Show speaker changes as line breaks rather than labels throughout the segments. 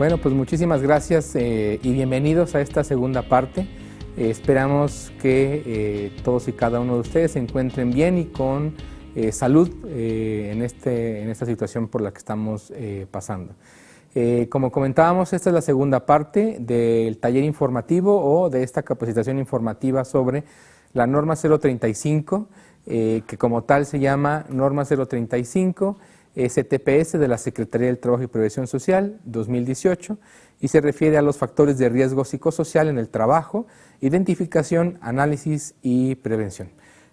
Bueno, pues muchísimas gracias y bienvenidos a esta segunda parte. Esperamos que todos y cada uno de ustedes se encuentren bien y con salud en esta situación por la que estamos pasando. Como comentábamos, esta es la segunda parte del taller informativo o de esta capacitación informativa sobre la norma 035, que como tal se llama norma 035 STPS de la Secretaría del Trabajo y Previsión Social 2018 y se refiere a los factores de riesgo psicosocial en el trabajo, identificación, análisis y prevención.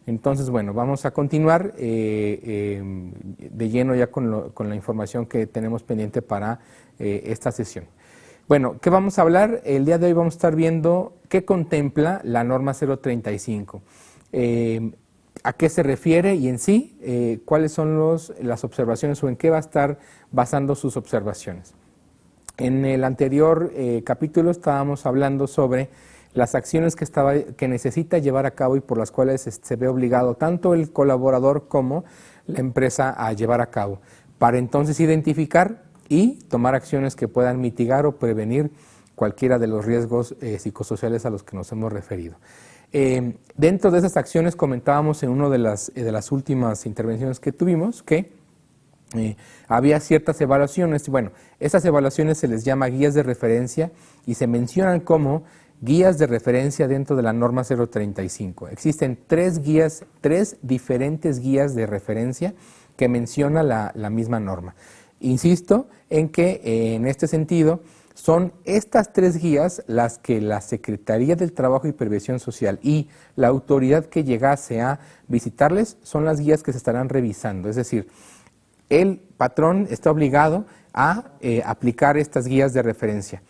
Entonces, bueno, vamos a continuar de lleno ya con la información que tenemos pendiente para esta sesión. Bueno, ¿qué vamos a hablar? El día de hoy vamos a estar viendo qué contempla la norma 035. ¿A qué se refiere y en sí cuáles son las observaciones o en qué va a estar basando sus observaciones? En el anterior capítulo estábamos hablando sobre las acciones que necesita llevar a cabo y por las cuales se ve obligado tanto el colaborador como la empresa a llevar a cabo, para entonces identificar y tomar acciones que puedan mitigar o prevenir cualquiera de los riesgos psicosociales a los que nos hemos referido. Dentro de esas acciones comentábamos en una de las últimas intervenciones que tuvimos que había ciertas evaluaciones. Bueno, esas evaluaciones se les llama guías de referencia y se mencionan como guías de referencia dentro de la norma 035. Existen tres diferentes guías de referencia que menciona la misma norma. Insisto en que en este sentido son estas tres guías las que la Secretaría del Trabajo y Previsión Social y la autoridad que llegase a visitarles son las guías que se estarán revisando. Es decir, el patrón está obligado a aplicar estas guías de referencia.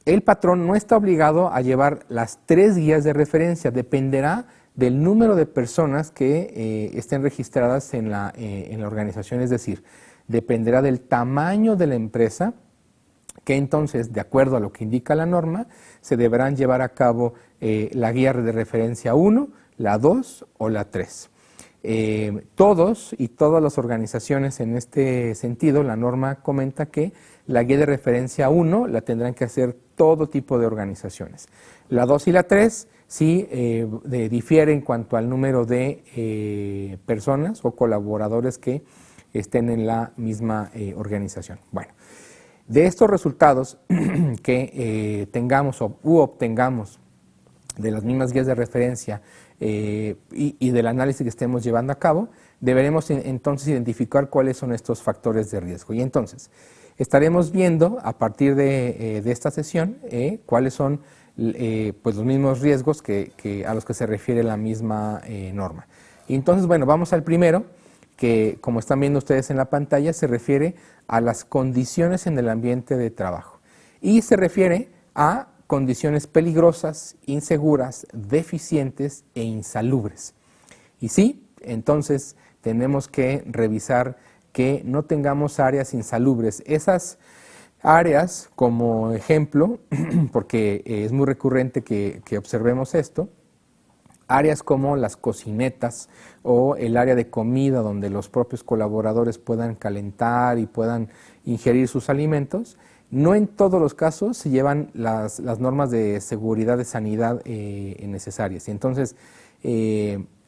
El patrón no está obligado a llevar las tres guías de referencia, dependerá del número de personas que estén registradas en la organización, es decir, dependerá del tamaño de la empresa, que entonces, de acuerdo a lo que indica la norma, se deberán llevar a cabo la guía de referencia 1, la 2 o la 3. Todos y todas las organizaciones en este sentido, la norma comenta que la guía de referencia 1 la tendrán que hacer todo tipo de organizaciones. La 2 y la 3 sí difiere en cuanto al número de personas o colaboradores que estén en la misma organización. Bueno, de estos resultados que tengamos u obtengamos de las mismas guías de referencia y del análisis que estemos llevando a cabo, deberemos entonces identificar cuáles son estos factores de riesgo. Y entonces estaremos viendo a partir de esta sesión cuáles son pues los mismos riesgos a los que se refiere la misma norma. Y entonces, bueno, vamos al primero, que como están viendo ustedes en la pantalla, se refiere a las condiciones en el ambiente de trabajo. Y se refiere a condiciones peligrosas, inseguras, deficientes e insalubres. Y sí, entonces tenemos que revisar que no tengamos áreas insalubres. Esas áreas, como ejemplo, porque es muy recurrente que observemos esto, áreas como las cocinetas o el área de comida donde los propios colaboradores puedan calentar y puedan ingerir sus alimentos. No en todos los casos se llevan las normas de seguridad, de sanidad necesarias. Y entonces,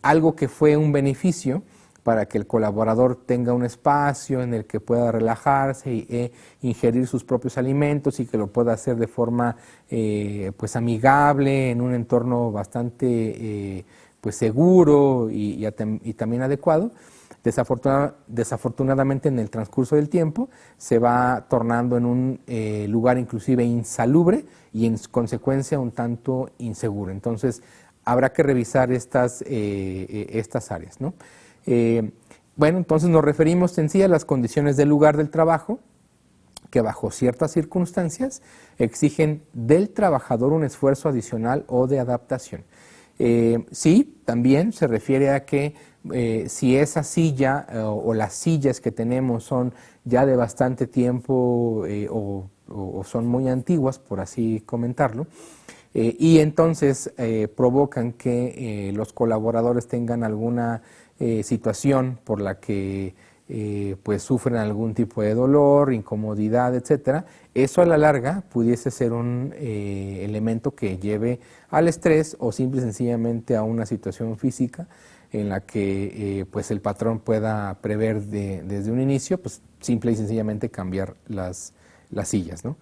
algo que fue un beneficio para que el colaborador tenga un espacio en el que pueda relajarse e ingerir sus propios alimentos y que lo pueda hacer de forma pues amigable, en un entorno bastante pues seguro y también adecuado. Desafortunadamente en el transcurso del tiempo se va tornando en un lugar inclusive insalubre y en consecuencia un tanto inseguro. Entonces habrá que revisar estas áreas, ¿no? Bueno, entonces nos referimos en sí a las condiciones del lugar del trabajo que bajo ciertas circunstancias exigen del trabajador un esfuerzo adicional o de adaptación. Sí, también se refiere a que si esa silla o las sillas que tenemos son ya de bastante tiempo o son muy antiguas, por así comentarlo, y entonces provocan que los colaboradores tengan alguna situación por la que pues sufren algún tipo de dolor, incomodidad, etcétera. Eso a la larga pudiese ser un elemento que lleve al estrés o simple y sencillamente a una situación física en la que pues el patrón pueda prever desde un inicio, pues simple y sencillamente cambiar las sillas, ¿no?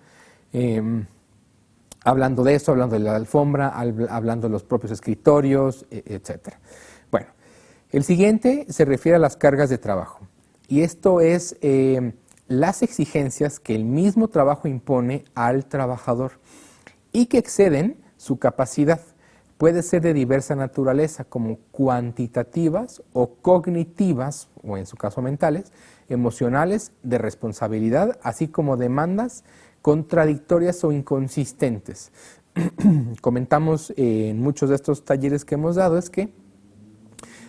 Hablando de eso, hablando de la alfombra, hablando de los propios escritorios, etcétera. Bueno, el siguiente se refiere a las cargas de trabajo. Y esto es las exigencias que el mismo trabajo impone al trabajador y que exceden su capacidad. Puede ser de diversa naturaleza, como cuantitativas o cognitivas, o en su caso mentales, emocionales, de responsabilidad, así como demandas contradictorias o inconsistentes. Comentamos en muchos de estos talleres que hemos dado es que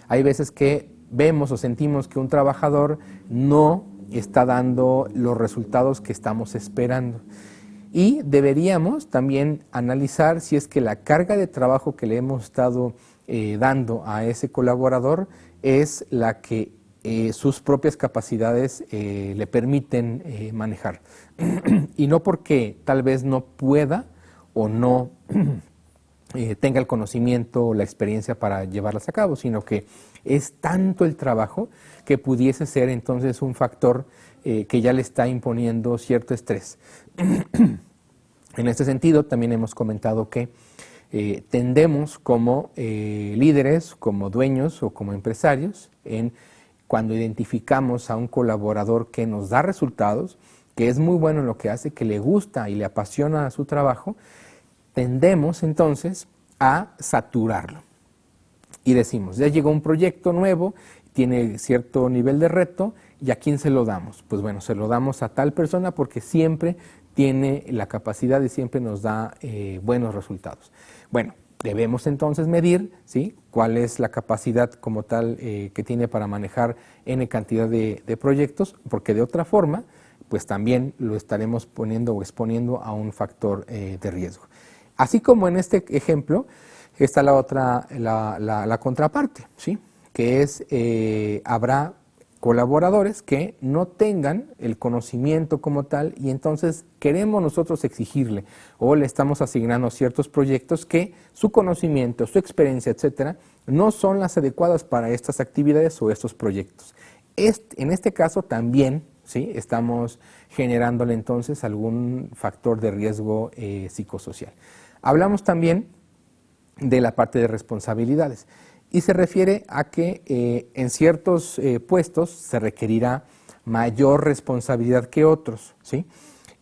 hay veces que vemos o sentimos que un trabajador no está dando los resultados que estamos esperando. Y deberíamos también analizar si es que la carga de trabajo que le hemos estado dando a ese colaborador es la que sus propias capacidades le permiten manejar. Y no porque tal vez no pueda o no tenga el conocimiento o la experiencia para llevarlas a cabo, sino que es tanto el trabajo que pudiese ser entonces un factor que ya le está imponiendo cierto estrés. En este sentido, también hemos comentado que tendemos como líderes, como dueños o como empresarios, cuando identificamos a un colaborador que nos da resultados, que es muy bueno en lo que hace, que le gusta y le apasiona su trabajo, tendemos entonces a saturarlo. Y decimos, ya llegó un proyecto nuevo, tiene cierto nivel de reto, ¿y a quién se lo damos? Pues bueno, se lo damos a tal persona porque siempre tiene la capacidad y siempre nos da buenos resultados. Bueno, debemos entonces medir, ¿sí?, cuál es la capacidad como tal que tiene para manejar N cantidad de proyectos, porque de otra forma, pues también lo estaremos poniendo o exponiendo a un factor de riesgo. Así como en este ejemplo, está la otra, la contraparte, ¿sí?, que es, habrá colaboradores que no tengan el conocimiento como tal y entonces queremos nosotros exigirle o le estamos asignando ciertos proyectos que su conocimiento, su experiencia, etcétera, no son las adecuadas para estas actividades o estos proyectos. En este caso también, ¿sí?, estamos generándole entonces algún factor de riesgo psicosocial. Hablamos también de la parte de responsabilidades. Y se refiere a que en ciertos puestos se requerirá mayor responsabilidad que otros, ¿sí?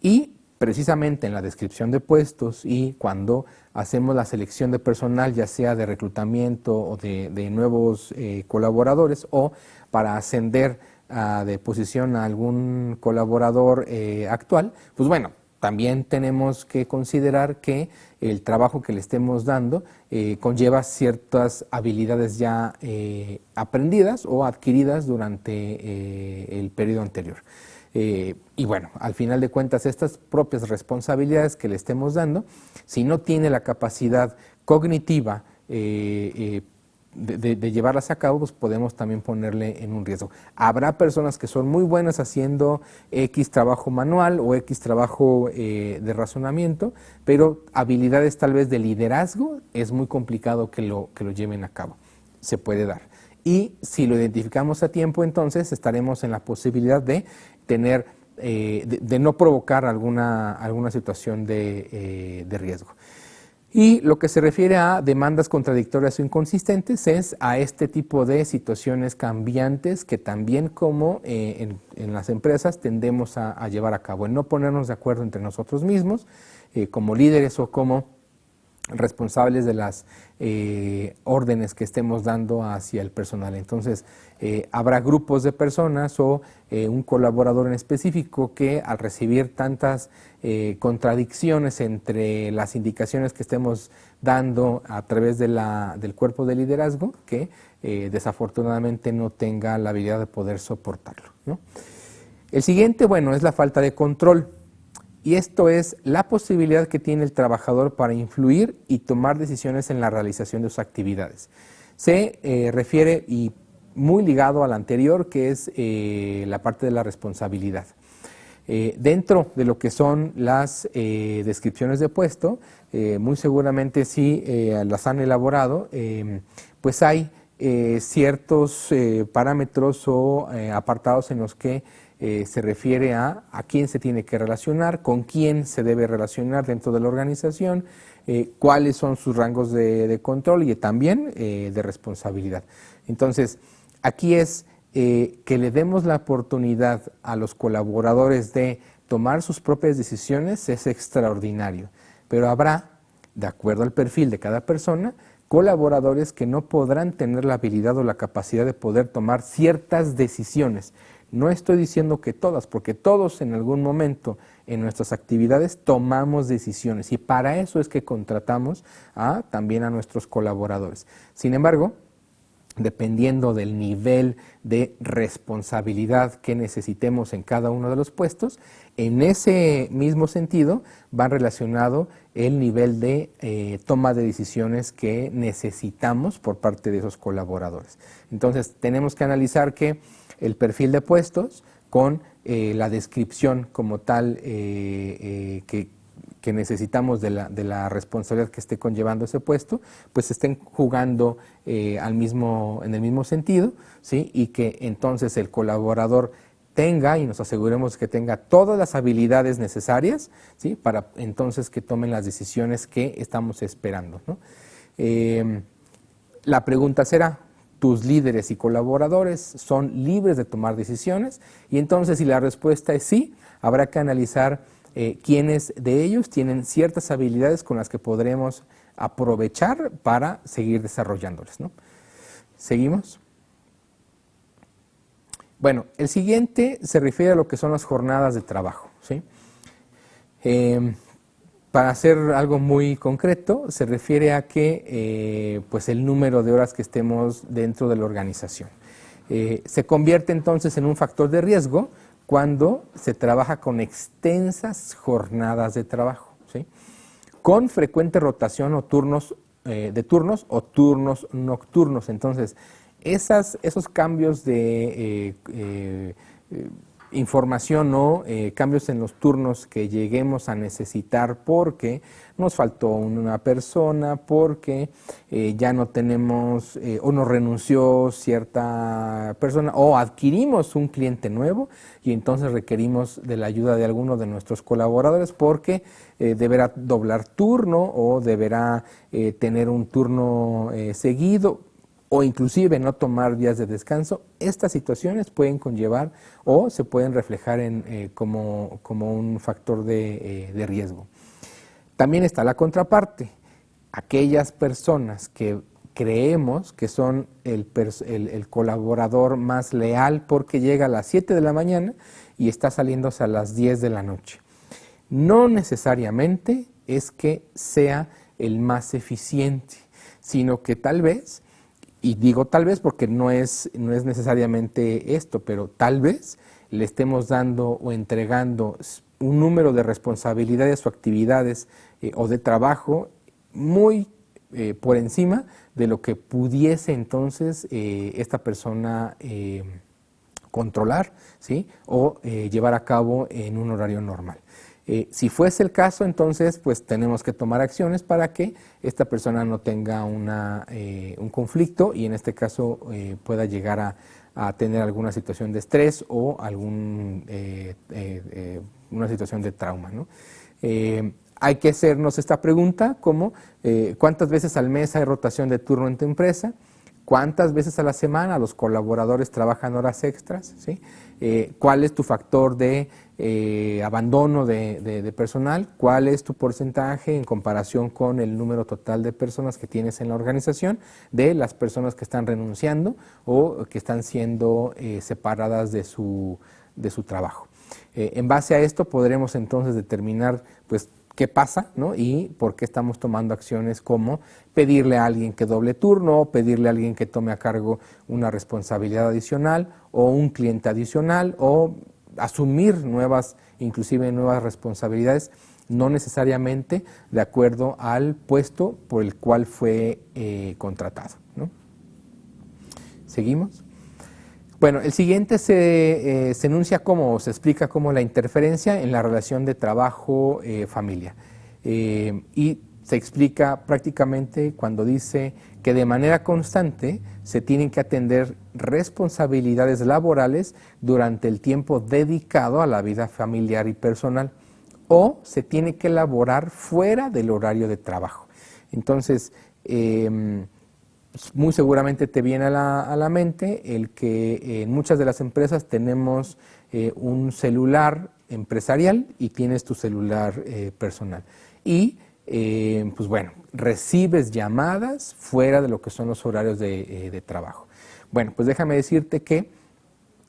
Y precisamente en la descripción de puestos y cuando hacemos la selección de personal, ya sea de reclutamiento o de nuevos colaboradores o para ascender de posición a algún colaborador actual, pues bueno, también tenemos que considerar que el trabajo que le estemos dando conlleva ciertas habilidades ya aprendidas o adquiridas durante el periodo anterior. Y bueno, al final de cuentas, estas propias responsabilidades que le estemos dando, si no tiene la capacidad cognitiva de llevarlas a cabo, pues podemos también ponerle en un riesgo. Habrá personas que son muy buenas haciendo X trabajo manual o X trabajo de razonamiento, pero habilidades tal vez de liderazgo es muy complicado que lo lleven a cabo. Se puede dar. Y si lo identificamos a tiempo, entonces estaremos en la posibilidad de tener, de no provocar alguna situación de riesgo. Y lo que se refiere a demandas contradictorias o inconsistentes es a este tipo de situaciones cambiantes que también como en las empresas tendemos a llevar a cabo, en no ponernos de acuerdo entre nosotros mismos como líderes o como responsables de las órdenes que estemos dando hacia el personal. Entonces, habrá grupos de personas o un colaborador en específico que al recibir tantas contradicciones entre las indicaciones que estemos dando a través del cuerpo de liderazgo, que desafortunadamente no tenga la habilidad de poder soportarlo, ¿no? El siguiente, bueno, es la falta de control. Y esto es la posibilidad que tiene el trabajador para influir y tomar decisiones en la realización de sus actividades. Se refiere, y muy ligado al anterior, que es la parte de la responsabilidad. Dentro de lo que son las descripciones de puesto, muy seguramente sí las han elaborado, pues hay ciertos parámetros o apartados en los que se refiere a quién se tiene que relacionar, con quién se debe relacionar dentro de la organización, cuáles son sus rangos de control y también de responsabilidad. Entonces, aquí es que le demos la oportunidad a los colaboradores de tomar sus propias decisiones es extraordinario, pero habrá, de acuerdo al perfil de cada persona, colaboradores que no podrán tener la habilidad o la capacidad de poder tomar ciertas decisiones. No estoy diciendo que todas, porque todos en algún momento en nuestras actividades tomamos decisiones y para eso es que contratamos también a nuestros colaboradores. Sin embargo, dependiendo del nivel de responsabilidad que necesitemos en cada uno de los puestos, en ese mismo sentido va relacionado el nivel de toma de decisiones que necesitamos por parte de esos colaboradores. Entonces, tenemos que analizar que el perfil de puestos con la descripción como tal que necesitamos de la responsabilidad que esté conllevando ese puesto, pues estén jugando en el mismo sentido, ¿sí? Y que entonces el colaborador tenga y nos aseguremos que tenga todas las habilidades necesarias, ¿sí? Para entonces que tomen las decisiones que estamos esperando, ¿no? La pregunta será, ¿tus líderes y colaboradores son libres de tomar decisiones? Y entonces, si la respuesta es sí, habrá que analizar quiénes de ellos tienen ciertas habilidades con las que podremos aprovechar para seguir desarrollándolas, ¿no? ¿Seguimos? Bueno, el siguiente se refiere a lo que son las jornadas de trabajo, ¿sí? Para hacer algo muy concreto, se refiere a que pues el número de horas que estemos dentro de la organización. Se convierte entonces en un factor de riesgo cuando se trabaja con extensas jornadas de trabajo, ¿sí? Con frecuente rotación o turnos de turnos o turnos nocturnos. Entonces, esos cambios de información o cambios en los turnos que lleguemos a necesitar porque nos faltó una persona, porque ya no tenemos o nos renunció cierta persona o adquirimos un cliente nuevo y entonces requerimos de la ayuda de alguno de nuestros colaboradores porque deberá doblar turno o deberá tener un turno seguido, o inclusive no tomar días de descanso. Estas situaciones pueden conllevar o se pueden reflejar como un factor de riesgo. También está la contraparte, aquellas personas que creemos que son el colaborador más leal porque llega a las 7 de la mañana y está saliéndose a las 10 de la noche. No necesariamente es que sea el más eficiente, sino que tal vez, y digo tal vez porque no es necesariamente esto, pero tal vez le estemos dando o entregando un número de responsabilidades o actividades o de trabajo muy por encima de lo que pudiese entonces esta persona controlar, ¿sí? O llevar a cabo en un horario normal. Si fuese el caso, entonces pues tenemos que tomar acciones para que esta persona no tenga un conflicto y en este caso pueda llegar a tener alguna situación de estrés o una situación de trauma, ¿no? Hay que hacernos esta pregunta como ¿cuántas veces al mes hay rotación de turno en tu empresa? ¿Cuántas veces a la semana los colaboradores trabajan horas extras? ¿Sí? ¿Cuál es tu factor de abandono de personal? ¿Cuál es tu porcentaje en comparación con el número total de personas que tienes en la organización, de las personas que están renunciando o que están siendo separadas de su trabajo? En base a esto podremos entonces determinar pues qué pasa, ¿no? Y por qué estamos tomando acciones como pedirle a alguien que doble turno, pedirle a alguien que tome a cargo una responsabilidad adicional o un cliente adicional o asumir inclusive nuevas responsabilidades, no necesariamente de acuerdo al puesto por el cual fue contratado, ¿no? ¿Seguimos? Bueno, el siguiente se enuncia como, se explica como la interferencia en la relación de trabajo-familia. Y se explica prácticamente cuando dice que de manera constante se tienen que atender responsabilidades laborales durante el tiempo dedicado a la vida familiar y personal, o se tiene que laborar fuera del horario de trabajo. Entonces, muy seguramente te viene a la mente el que en muchas de las empresas tenemos un celular empresarial y tienes tu celular personal. Y pues bueno, recibes llamadas fuera de lo que son los horarios de trabajo. Bueno, pues déjame decirte que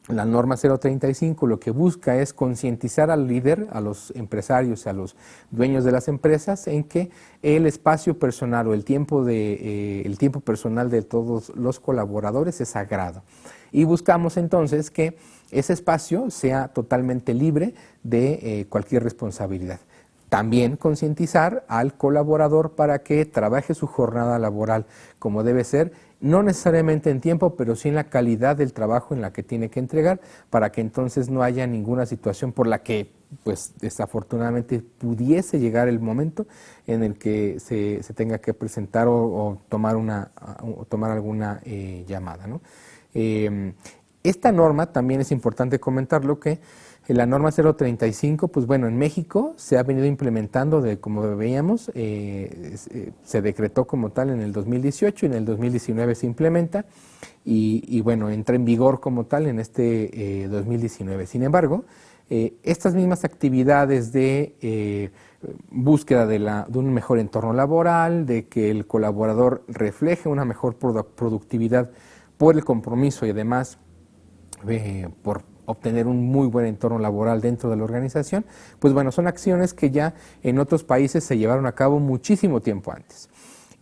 la norma 035 lo que busca es concientizar al líder, a los empresarios, a los dueños de las empresas, en que el espacio personal o el tiempo personal de todos los colaboradores es sagrado. Y buscamos entonces que ese espacio sea totalmente libre de cualquier responsabilidad. También concientizar al colaborador para que trabaje su jornada laboral como debe ser, no necesariamente en tiempo, pero sí en la calidad del trabajo en la que tiene que entregar, para que entonces no haya ninguna situación por la que, pues desafortunadamente, pudiese llegar el momento en el que se tenga que presentar o tomar alguna llamada, ¿no? Esta norma también es importante comentarlo que la norma 035, pues bueno, en México se ha venido implementando, como veíamos, se decretó como tal en el 2018 y en el 2019 se implementa y bueno, entra en vigor como tal en este 2019. Sin embargo, estas mismas actividades de búsqueda de un mejor entorno laboral, de que el colaborador refleje una mejor productividad por el compromiso y además por obtener un muy buen entorno laboral dentro de la organización, pues bueno, son acciones que ya en otros países se llevaron a cabo muchísimo tiempo antes.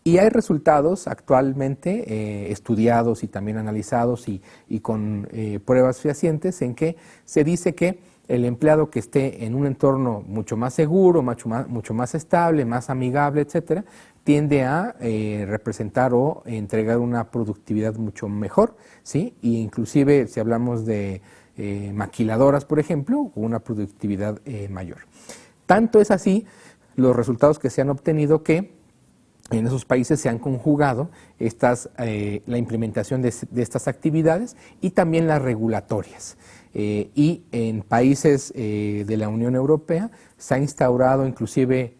Y hay resultados actualmente estudiados y también analizados y con pruebas fehacientes en que se dice que el empleado que esté en un entorno mucho más seguro, mucho más estable, más amigable, etcétera, tiende a representar o entregar una productividad mucho mejor, ¿sí? Y inclusive si hablamos de maquiladoras, por ejemplo, una productividad mayor. Tanto es así los resultados que se han obtenido que en esos países se han conjugado la implementación de estas actividades y también las regulatorias. Y en países de la Unión Europea se ha instaurado inclusive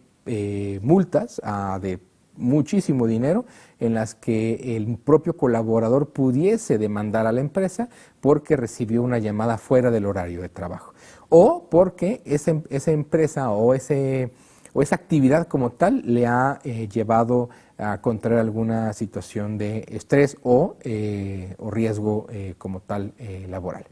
multas de muchísimo dinero en las que el propio colaborador pudiese demandar a la empresa porque recibió una llamada fuera del horario de trabajo o porque esa empresa o esa actividad como tal le ha llevado a contraer alguna situación de estrés o riesgo como tal laboral.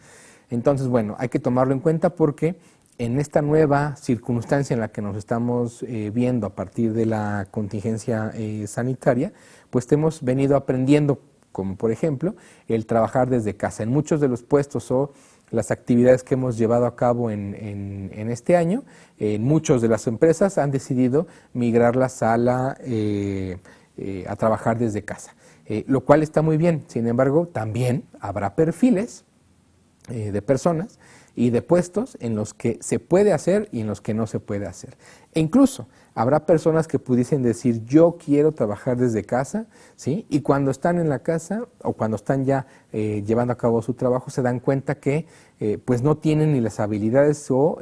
Entonces, bueno, hay que tomarlo en cuenta porque en esta nueva circunstancia en la que nos estamos viendo a partir de la contingencia sanitaria, pues hemos venido aprendiendo, como por ejemplo, el trabajar desde casa. En muchos de los puestos o las actividades que hemos llevado a cabo en este año, muchas de las empresas han decidido migrarlas a trabajar desde casa, lo cual está muy bien. Sin embargo, también habrá perfiles de personas y de puestos en los que se puede hacer y en los que no se puede hacer. E incluso habrá personas que pudiesen decir yo quiero trabajar desde casa, ¿sí? Y cuando están en la casa o cuando están ya llevando a cabo su trabajo se dan cuenta que pues no tienen ni las habilidades o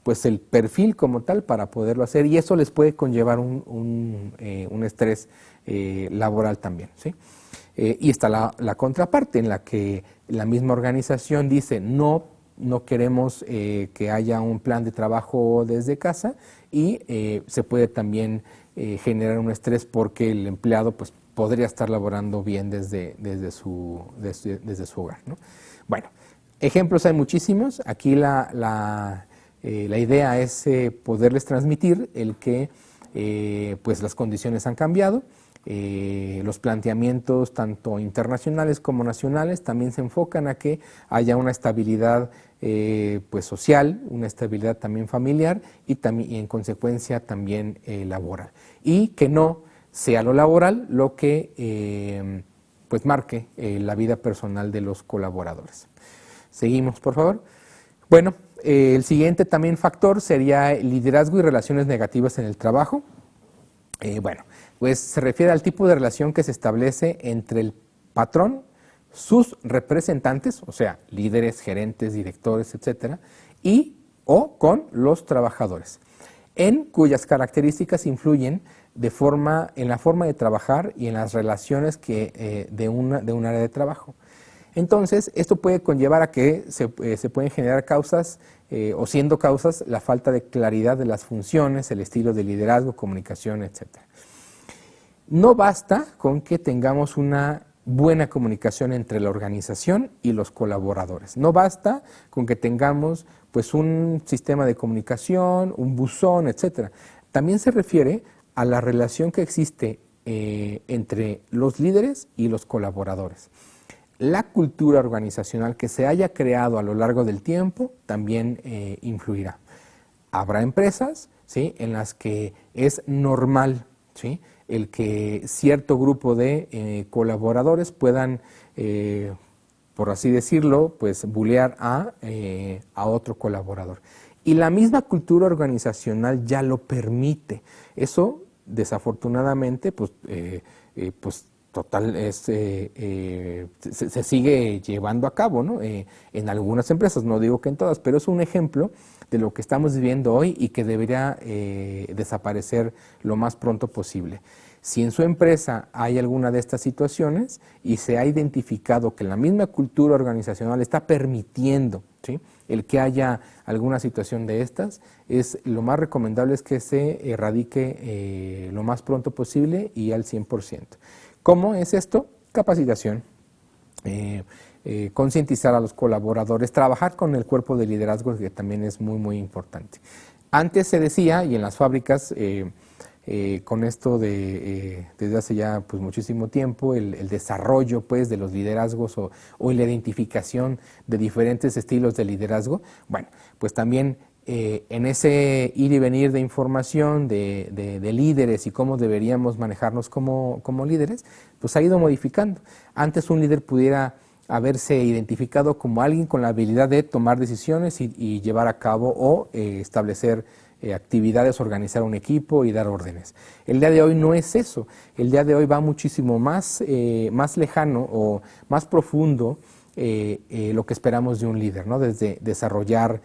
pues el perfil como tal para poderlo hacer y eso les puede conllevar un estrés laboral también, ¿sí? Y está la contraparte en la que la misma organización dice no queremos que haya un plan de trabajo desde casa y se puede también generar un estrés porque el empleado pues, podría estar laborando bien desde su hogar, ¿no? Bueno, ejemplos hay muchísimos. Aquí la idea es poderles transmitir el que pues las condiciones han cambiado. Los planteamientos tanto internacionales como nacionales también se enfocan a que haya una estabilidad pues social, una estabilidad también familiar y en consecuencia también laboral. Y que no sea lo laboral lo que pues marque la vida personal de los colaboradores. Seguimos, por favor. Bueno, el siguiente también factor sería el liderazgo y relaciones negativas en el trabajo. Bueno, pues se refiere al tipo de relación que se establece entre el patrón, sus representantes, o sea, líderes, gerentes, directores, etcétera, y o con los trabajadores, en cuyas características influyen en la forma de trabajar y en las relaciones de un área de trabajo. Entonces, esto puede conllevar a que se pueden generar causas, o siendo causas, la falta de claridad de las funciones, el estilo de liderazgo, comunicación, etc. No basta con que tengamos una buena comunicación entre la organización y los colaboradores. No basta con que tengamos pues un sistema de comunicación, un buzón, etc. También se refiere a la relación que existe entre los líderes y los colaboradores. La cultura organizacional que se haya creado a lo largo del tiempo también influirá. Habrá empresas, ¿sí?, en las que es normal, ¿sí?, el que cierto grupo de colaboradores puedan, por así decirlo, pues bulear a otro colaborador. Y la misma cultura organizacional ya lo permite. Eso, desafortunadamente, pues total, se sigue llevando a cabo, ¿no? En algunas empresas, no digo que en todas, pero es un ejemplo de lo que estamos viviendo hoy y que debería desaparecer lo más pronto posible. Si en su empresa hay alguna de estas situaciones y se ha identificado que la misma cultura organizacional está permitiendo, ¿sí?, el que haya alguna situación de estas, lo más recomendable es que se erradique lo más pronto posible y al 100%. ¿Cómo es esto? Capacitación, concientizar a los colaboradores, trabajar con el cuerpo de liderazgo, que también es muy, muy importante. Antes se decía, y en las fábricas, con esto desde hace ya pues muchísimo tiempo, el desarrollo pues de los liderazgos o la identificación de diferentes estilos de liderazgo, bueno, pues también en ese ir y venir de información de líderes y cómo deberíamos manejarnos como líderes, pues ha ido modificando. Antes un líder pudiera haberse identificado como alguien con la habilidad de tomar decisiones y llevar a cabo o establecer actividades, organizar un equipo y dar órdenes. El día de hoy no es eso. El día de hoy va muchísimo más lejano o más profundo lo que esperamos de un líder, ¿no? Desde desarrollar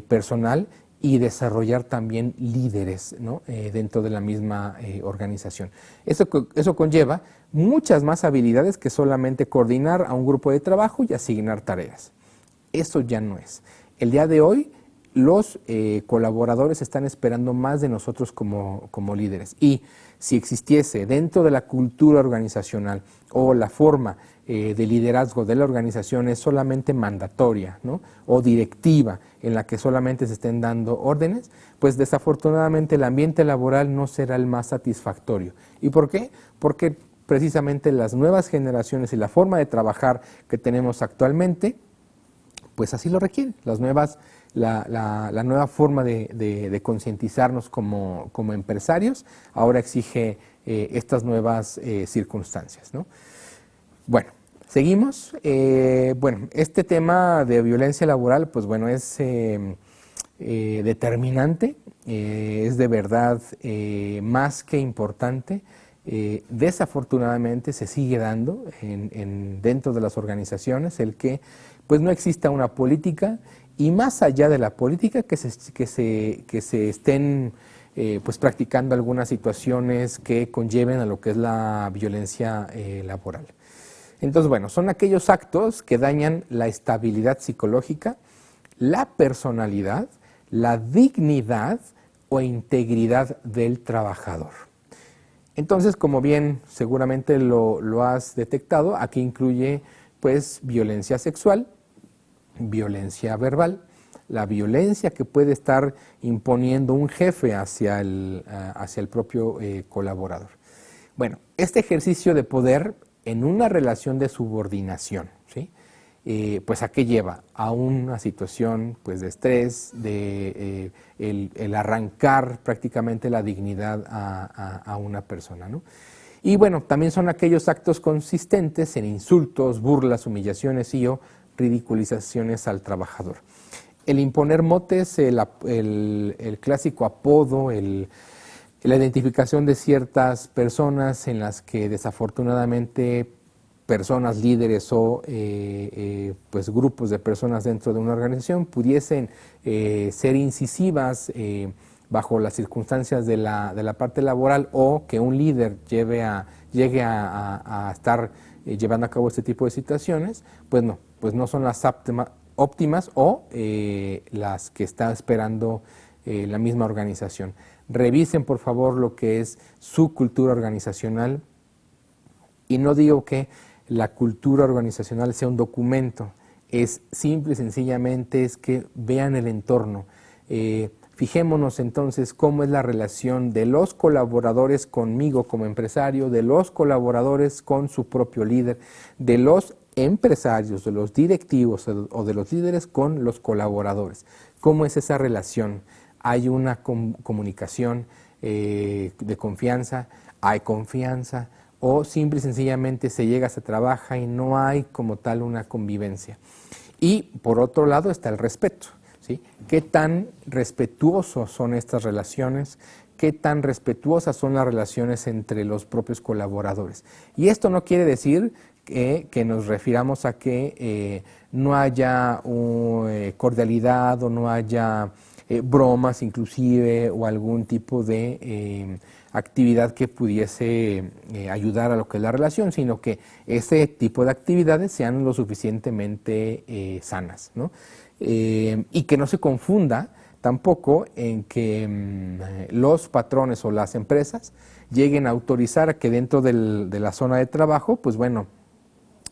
personal y desarrollar también líderes, ¿no?, dentro de la misma organización. Eso conlleva muchas más habilidades que solamente coordinar a un grupo de trabajo y asignar tareas. Eso ya no es. El día de hoy los colaboradores están esperando más de nosotros como líderes, y si existiese dentro de la cultura organizacional o la forma de liderazgo de la organización es solamente mandatoria, ¿no?, o directiva, en la que solamente se estén dando órdenes, pues desafortunadamente el ambiente laboral no será el más satisfactorio. ¿Y por qué? Porque precisamente las nuevas generaciones y la forma de trabajar que tenemos actualmente, pues así lo requieren. La nueva forma de concientizarnos como empresarios ahora exige estas nuevas circunstancias, ¿no? Bueno, seguimos. Bueno, este tema de violencia laboral, pues bueno, es determinante, es de verdad más que importante. Desafortunadamente se sigue dando dentro de las organizaciones el que pues no exista una política, y más allá de la política que se estén pues practicando algunas situaciones que conlleven a lo que es la violencia laboral. Entonces, bueno, son aquellos actos que dañan la estabilidad psicológica, la personalidad, la dignidad o integridad del trabajador. Entonces, como bien seguramente lo has detectado, aquí incluye pues violencia sexual, violencia verbal, la violencia que puede estar imponiendo un jefe hacia el propio colaborador. Bueno, este ejercicio de poder en una relación de subordinación, ¿sí?, pues ¿a qué lleva? A una situación pues de estrés, el arrancar prácticamente la dignidad a una persona, ¿no? Y bueno, también son aquellos actos consistentes en insultos, burlas, humillaciones y o ridiculizaciones al trabajador. El imponer motes, el clásico apodo, la identificación de ciertas personas en las que desafortunadamente personas líderes o pues grupos de personas dentro de una organización pudiesen ser incisivas bajo las circunstancias de la parte laboral, o que un líder llegue a estar llevando a cabo este tipo de situaciones, pues no son las óptimas o las que está esperando la misma organización. Revisen por favor lo que es su cultura organizacional, y no digo que la cultura organizacional sea un documento, es simple y sencillamente es que vean el entorno. Fijémonos entonces cómo es la relación de los colaboradores conmigo como empresario, de los colaboradores con su propio líder, de los empresarios, de los directivos o de los líderes con los colaboradores. ¿Cómo es esa relación? ¿Hay una comunicación de confianza? ¿Hay confianza? ¿O simple y sencillamente se llega, se trabaja y no hay como tal una convivencia? Y por otro lado está el respeto. ¿Sí? ¿Qué tan respetuosos son estas relaciones? ¿Qué tan respetuosas son las relaciones entre los propios colaboradores? Y esto no quiere decir que nos refiramos a que no haya cordialidad o no haya bromas inclusive o algún tipo de actividad que pudiese ayudar a lo que es la relación, sino que ese tipo de actividades sean lo suficientemente sanas, ¿no? Y que no se confunda tampoco en que los patrones o las empresas lleguen a autorizar a que dentro de la zona de trabajo, pues bueno,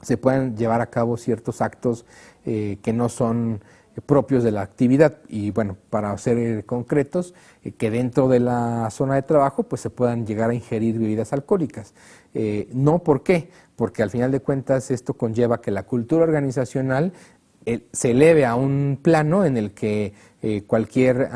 se puedan llevar a cabo ciertos actos que no son propios de la actividad. Y bueno, para ser concretos, que dentro de la zona de trabajo pues se puedan llegar a ingerir bebidas alcohólicas. No, ¿por qué? Porque al final de cuentas esto conlleva que la cultura organizacional se eleve a un plano en el que cualquier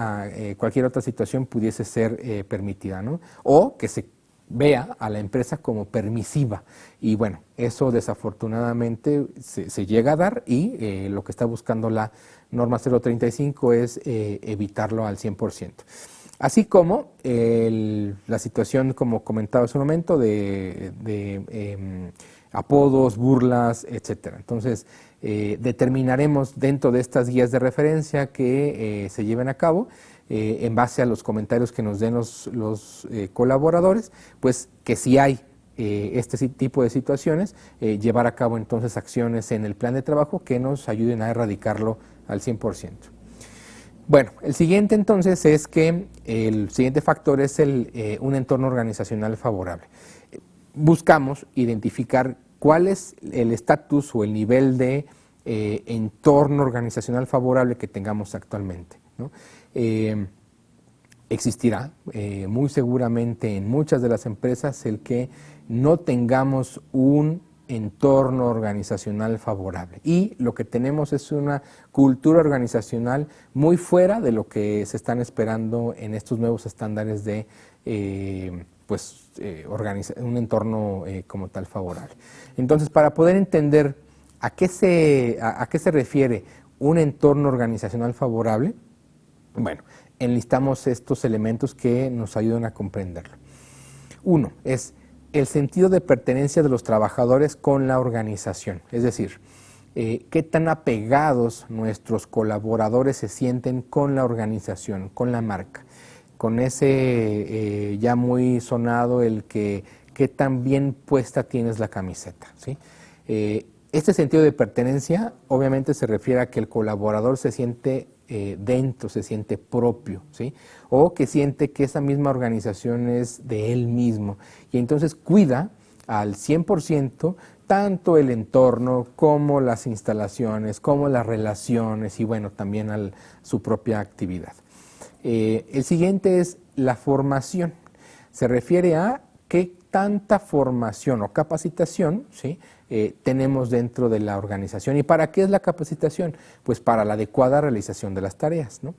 otra situación pudiese ser permitida, ¿no? O que se vea a la empresa como permisiva. Y bueno, eso desafortunadamente se llega a dar, y lo que está buscando la norma 035 es evitarlo al 100%. Así como la situación, como comentaba hace un momento, de apodos, burlas, etcétera. Entonces, determinaremos dentro de estas guías de referencia que se lleven a cabo, en base a los comentarios que nos den los colaboradores, pues que si hay este tipo de situaciones, llevar a cabo entonces acciones en el plan de trabajo que nos ayuden a erradicarlo al 100%. Bueno, el siguiente entonces es que el siguiente factor es un entorno organizacional favorable. Buscamos identificar cuál es el estatus o el nivel de entorno organizacional favorable que tengamos actualmente, ¿no? Existirá muy seguramente en muchas de las empresas el que no tengamos un entorno organizacional favorable, y lo que tenemos es una cultura organizacional muy fuera de lo que se están esperando en estos nuevos estándares de un entorno como tal favorable. Entonces, para poder entender a qué se refiere un entorno organizacional favorable, bueno, enlistamos estos elementos que nos ayudan a comprenderlo. Uno es el sentido de pertenencia de los trabajadores con la organización, es decir, qué tan apegados nuestros colaboradores se sienten con la organización, con la marca, con ese ya muy sonado el que qué tan bien puesta tienes la camiseta, ¿sí? Este sentido de pertenencia obviamente se refiere a que el colaborador se siente dentro, se siente propio, ¿sí? O que siente que esa misma organización es de él mismo, y entonces cuida al 100% tanto el entorno como las instalaciones, como las relaciones y bueno, también su propia actividad. El siguiente es la formación. Se refiere a qué tanta formación o capacitación, ¿sí? Tenemos dentro de la organización. ¿Y para qué es la capacitación? Pues para la adecuada realización de las tareas, ¿no?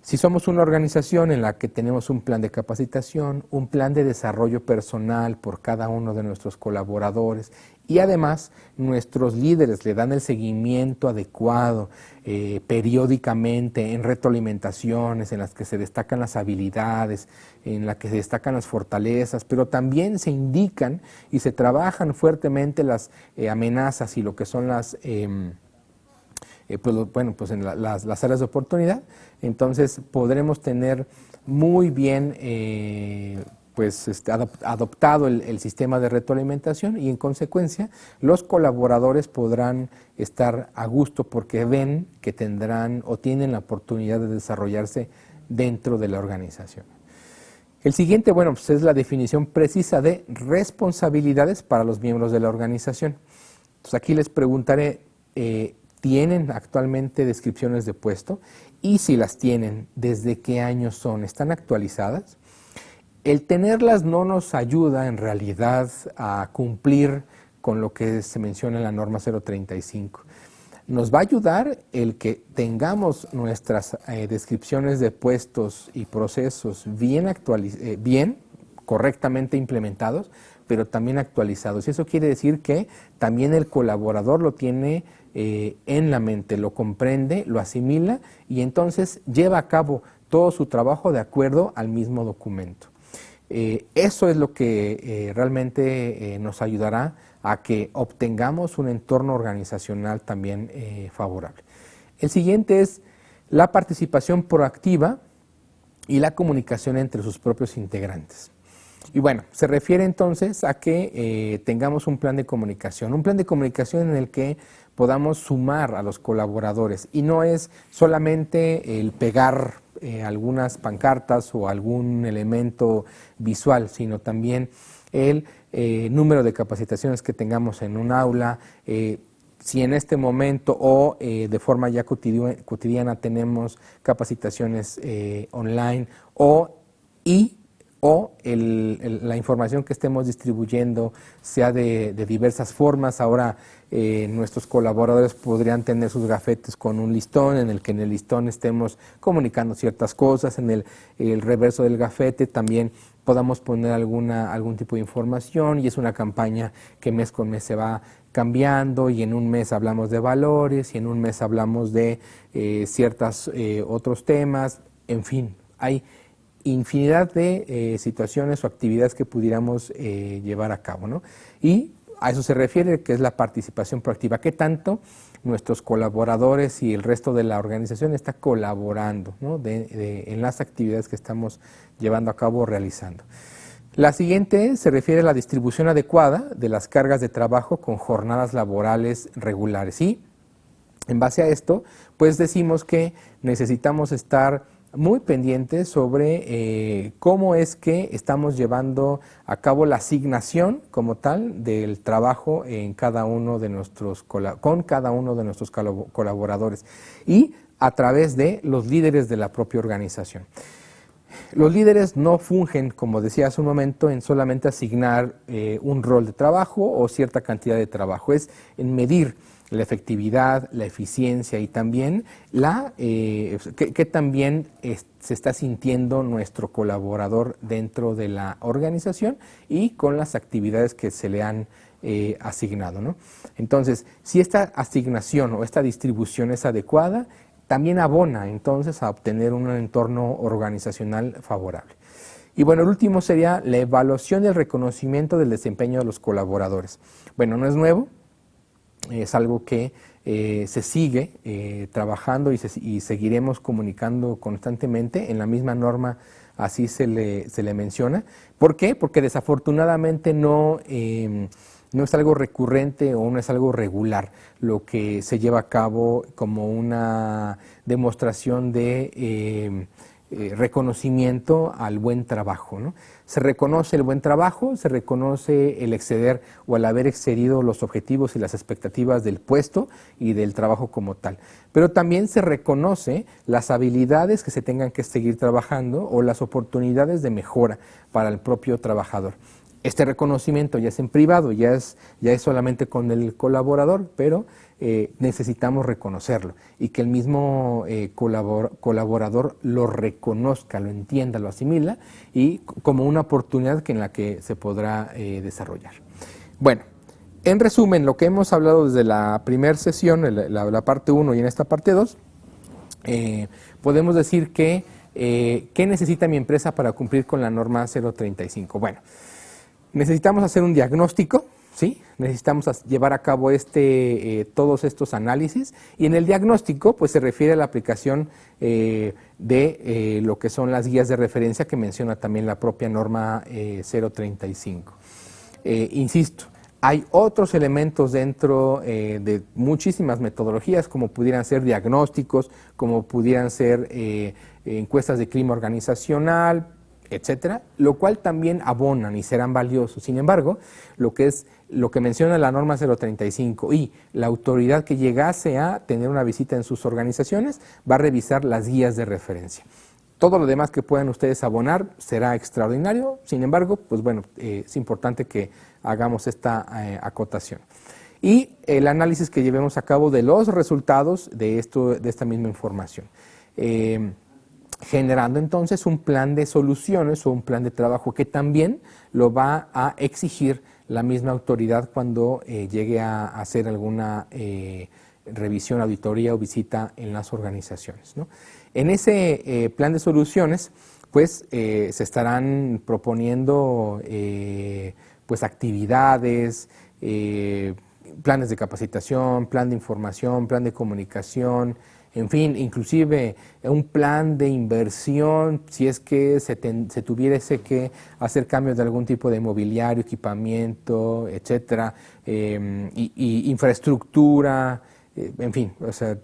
Si somos una organización en la que tenemos un plan de capacitación, un plan de desarrollo personal por cada uno de nuestros colaboradores y además nuestros líderes le dan el seguimiento adecuado periódicamente en retroalimentaciones en las que se destacan las habilidades, en las que se destacan las fortalezas, pero también se indican y se trabajan fuertemente las amenazas y lo que son las... pues en las áreas de oportunidad, entonces podremos tener muy bien adoptado el sistema de retroalimentación y en consecuencia los colaboradores podrán estar a gusto porque ven que tendrán o tienen la oportunidad de desarrollarse dentro de la organización. El siguiente, pues es la definición precisa de responsabilidades para los miembros de la organización. Entonces aquí les preguntaré, ¿tienen actualmente descripciones de puesto? Y si las tienen, ¿desde qué años son? ¿Están actualizadas? El tenerlas no nos ayuda en realidad a cumplir con lo que se menciona en la norma 035. Nos va a ayudar el que tengamos nuestras descripciones de puestos y procesos bien, correctamente implementados, pero también actualizados. Y eso quiere decir que también el colaborador lo tiene en la mente, lo comprende, lo asimila y entonces lleva a cabo todo su trabajo de acuerdo al mismo documento. Eso es lo que realmente nos ayudará a que obtengamos un entorno organizacional también favorable. El siguiente es la participación proactiva y la comunicación entre sus propios integrantes. Y bueno, se refiere entonces a que tengamos un plan de comunicación en el que podamos sumar a los colaboradores y no es solamente el pegar algunas pancartas o algún elemento visual, sino también el número de capacitaciones que tengamos en un aula, si en este momento o de forma ya cotidiana tenemos capacitaciones online o la información que estemos distribuyendo sea de diversas formas. Ahora nuestros colaboradores podrían tener sus gafetes con un listón en el que en el listón estemos comunicando ciertas cosas, en el reverso del gafete también podamos poner algún tipo de información y es una campaña que mes con mes se va cambiando y en un mes hablamos de valores y en un mes hablamos de ciertos otros temas, en fin, hay infinidad de situaciones o actividades que pudiéramos llevar a cabo, ¿no? Y a eso se refiere, que es la participación proactiva. ¿Qué tanto nuestros colaboradores y el resto de la organización está colaborando, ¿no? en las actividades que estamos llevando a cabo o realizando? La siguiente se refiere a la distribución adecuada de las cargas de trabajo con jornadas laborales regulares. Y en base a esto, pues decimos que necesitamos estar muy pendientes sobre cómo es que estamos llevando a cabo la asignación como tal del trabajo en cada uno de con cada uno de nuestros colaboradores y a través de los líderes de la propia organización. Los líderes no fungen, como decía hace un momento, en solamente asignar un rol de trabajo o cierta cantidad de trabajo, es en medir la efectividad, la eficiencia y también que también se está sintiendo nuestro colaborador dentro de la organización y con las actividades que se le han asignado, ¿no? Entonces, si esta asignación o esta distribución es adecuada, también abona entonces a obtener un entorno organizacional favorable. Y bueno, el último sería la evaluación y el reconocimiento del desempeño de los colaboradores. Bueno, no es nuevo. Es algo que se sigue trabajando y seguiremos comunicando constantemente. En la misma norma así se le menciona. ¿Por qué? Porque desafortunadamente no es algo recurrente o no es algo regular lo que se lleva a cabo como una demostración de reconocimiento al buen trabajo, ¿no? Se reconoce el buen trabajo, se reconoce el exceder o el haber excedido los objetivos y las expectativas del puesto y del trabajo como tal. Pero también se reconoce las habilidades que se tengan que seguir trabajando o las oportunidades de mejora para el propio trabajador. Este reconocimiento ya es en privado, ya es solamente con el colaborador, pero necesitamos reconocerlo y que el mismo colaborador lo reconozca, lo entienda, lo asimila y como una oportunidad en la que se podrá desarrollar. Bueno, en resumen, lo que hemos hablado desde la primera sesión, la parte 1 y en esta parte 2, podemos decir que ¿qué necesita mi empresa para cumplir con la norma 035? Bueno, necesitamos hacer un diagnóstico, ¿sí? Necesitamos llevar a cabo todos estos análisis y en el diagnóstico pues se refiere a la aplicación de lo que son las guías de referencia que menciona también la propia norma 035. Insisto, hay otros elementos dentro de muchísimas metodologías, como pudieran ser diagnósticos, como pudieran ser encuestas de clima organizacional, etcétera, lo cual también abonan y serán valiosos. Sin embargo, lo que menciona la norma 035 y la autoridad que llegase a tener una visita en sus organizaciones va a revisar las guías de referencia. Todo lo demás que puedan ustedes abonar será extraordinario, sin embargo, pues bueno, es importante que hagamos esta acotación. Y el análisis que llevemos a cabo de los resultados de esta misma información. Generando entonces un plan de soluciones o un plan de trabajo que también lo va a exigir la misma autoridad cuando llegue a hacer alguna revisión, auditoría o visita en las organizaciones, ¿no? En ese plan de soluciones, pues se estarán proponiendo pues actividades, planes de capacitación, plan de información, plan de comunicación, en fin, inclusive un plan de inversión, si es que se tuviese que hacer cambios de algún tipo de mobiliario, equipamiento, etcétera, y infraestructura, en fin, o sea,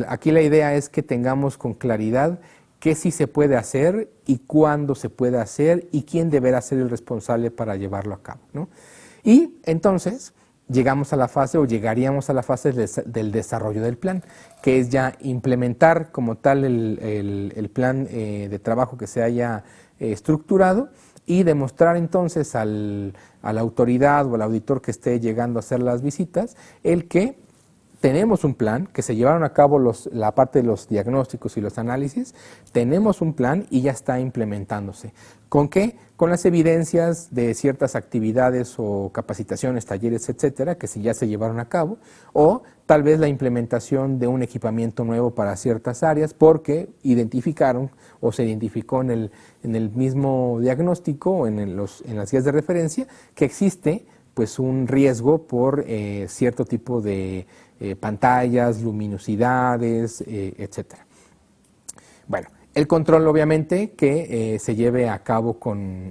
aquí la idea es que tengamos con claridad qué sí se puede hacer y cuándo se puede hacer y quién deberá ser el responsable para llevarlo a cabo, ¿no? Y entonces llegamos a la fase o llegaríamos a la fase del desarrollo del plan, que es ya implementar como tal el plan de trabajo que se haya estructurado y demostrar entonces a la autoridad o al auditor que esté llegando a hacer las visitas el que tenemos un plan, que se llevaron a cabo la parte de los diagnósticos y los análisis, tenemos un plan y ya está implementándose. ¿Con qué? Con las evidencias de ciertas actividades o capacitaciones, talleres, etcétera, que ya se llevaron a cabo, o tal vez la implementación de un equipamiento nuevo para ciertas áreas, porque identificaron o se identificó en el mismo diagnóstico o en las guías de referencia que existe pues un riesgo por cierto tipo de pantallas, luminosidades, etcétera. Bueno, el control obviamente que se lleve a cabo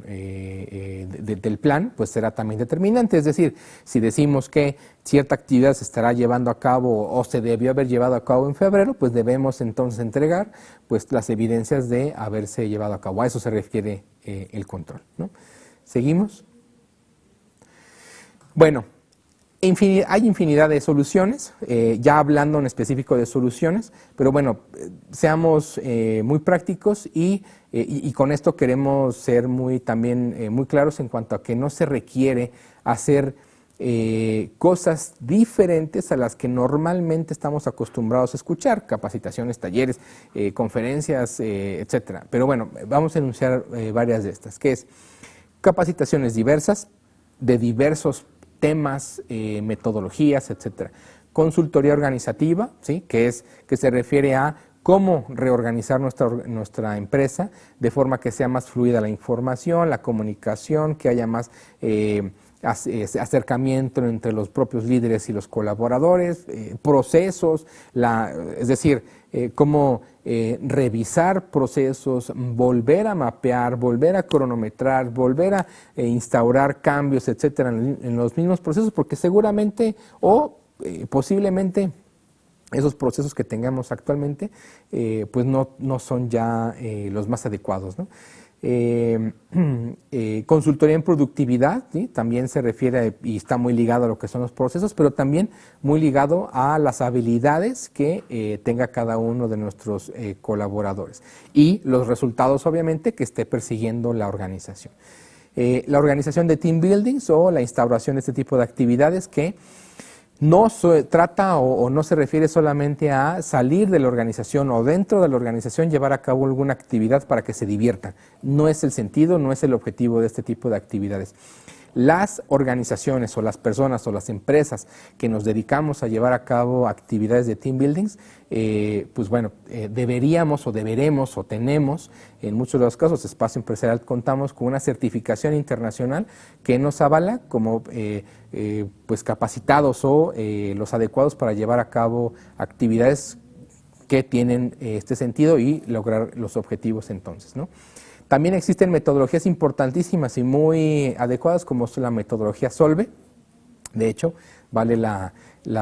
del plan, pues será también determinante, es decir, si decimos que cierta actividad se estará llevando a cabo o se debió haber llevado a cabo en febrero, pues debemos entonces entregar pues las evidencias de haberse llevado a cabo, a eso se refiere el control, ¿no? ¿Seguimos? Bueno, hay infinidad de soluciones, ya hablando en específico de soluciones, pero bueno, seamos muy prácticos y con esto queremos ser también muy claros en cuanto a que no se requiere hacer cosas diferentes a las que normalmente estamos acostumbrados a escuchar, capacitaciones, talleres, conferencias, etcétera. Pero bueno, vamos a enunciar varias de estas, que es capacitaciones diversas, de diversos temas, metodologías, etcétera. Consultoría organizativa, ¿sí? que se refiere a cómo reorganizar nuestra empresa de forma que sea más fluida la información, la comunicación, que haya más acercamiento entre los propios líderes y los colaboradores, procesos, es decir, cómo revisar procesos, volver a mapear, volver a cronometrar, volver a instaurar cambios, etcétera, en los mismos procesos, porque seguramente o posiblemente esos procesos que tengamos actualmente pues no son ya los más adecuados, ¿no? Consultoría en productividad, ¿sí? También se refiere y está muy ligado a lo que son los procesos, pero también muy ligado a las habilidades que tenga cada uno de nuestros colaboradores y los resultados obviamente que esté persiguiendo la organización. La organización de team buildings o la instauración de este tipo de actividades que no trata o no se refiere solamente a salir de la organización o dentro de la organización llevar a cabo alguna actividad para que se diviertan. No es el sentido, no es el objetivo de este tipo de actividades. Las organizaciones o las personas o las empresas que nos dedicamos a llevar a cabo actividades de team buildings, pues bueno, deberíamos o deberemos o tenemos, en muchos de los casos, Espacio Empresarial, contamos con una certificación internacional que nos avala como pues capacitados o los adecuados para llevar a cabo actividades que tienen este sentido y lograr los objetivos entonces, ¿no? También existen metodologías importantísimas y muy adecuadas como es la metodología Solve. De hecho, vale la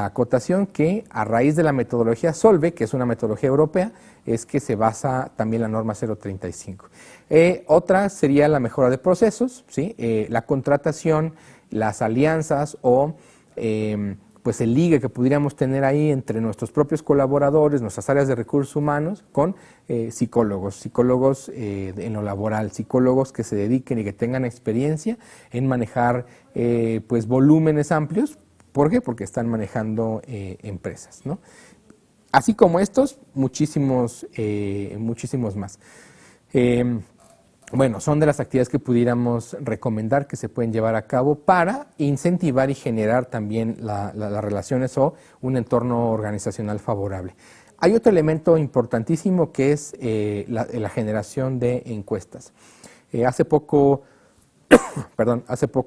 acotación que a raíz de la metodología Solve, que es una metodología europea, es que se basa también la norma 035. Otra sería la mejora de procesos, ¿sí? La contratación, las alianzas o pues el ligue que pudiéramos tener ahí entre nuestros propios colaboradores, nuestras áreas de recursos humanos, con psicólogos en lo laboral, psicólogos que se dediquen y que tengan experiencia en manejar pues volúmenes amplios. ¿Por qué? Porque están manejando empresas, ¿no? Así como estos, muchísimos más. Bueno, son de las actividades que pudiéramos recomendar que se pueden llevar a cabo para incentivar y generar también las relaciones o un entorno organizacional favorable. Hay otro elemento importantísimo que es la generación de encuestas. Hace poco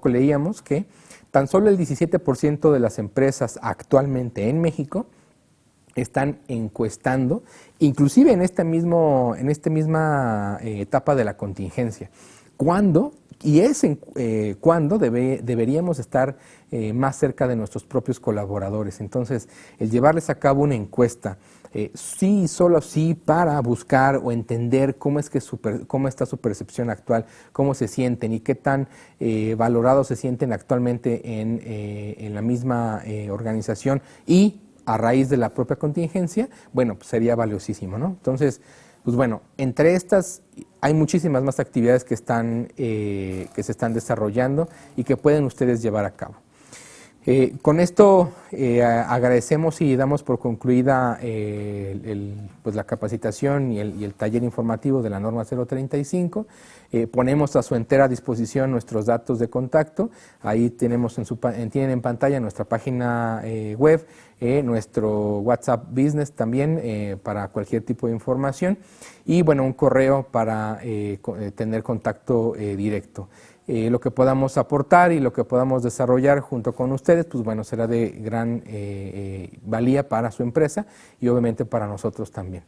leíamos que tan solo el 17% de las empresas actualmente en México están encuestando, inclusive en esta misma etapa de la contingencia. ¿Cuándo? Y es cuando deberíamos estar más cerca de nuestros propios colaboradores. Entonces, el llevarles a cabo una encuesta, sí, solo sí, para buscar o entender cómo está su percepción actual, cómo se sienten y qué tan valorados se sienten actualmente en la misma organización y a raíz de la propia contingencia, bueno, pues sería valiosísimo, ¿no? Entonces, pues bueno, entre estas hay muchísimas más actividades que se están desarrollando y que pueden ustedes llevar a cabo. Con esto agradecemos y damos por concluida pues la capacitación y el taller informativo de la norma 035. Ponemos a su entera disposición nuestros datos de contacto. Ahí tienen en pantalla nuestra página web, nuestro WhatsApp Business también para cualquier tipo de información y bueno, un correo para tener contacto directo. Lo que podamos aportar y lo que podamos desarrollar junto con ustedes, pues bueno, será de gran valía para su empresa y obviamente para nosotros también.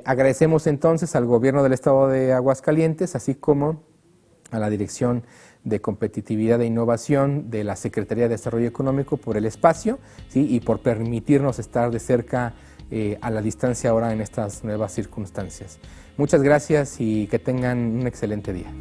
Agradecemos entonces al Gobierno del Estado de Aguascalientes, así como a la Dirección de Competitividad e Innovación de la Secretaría de Desarrollo Económico por el espacio, ¿sí? Y por permitirnos estar de cerca a la distancia ahora en estas nuevas circunstancias. Muchas gracias y que tengan un excelente día.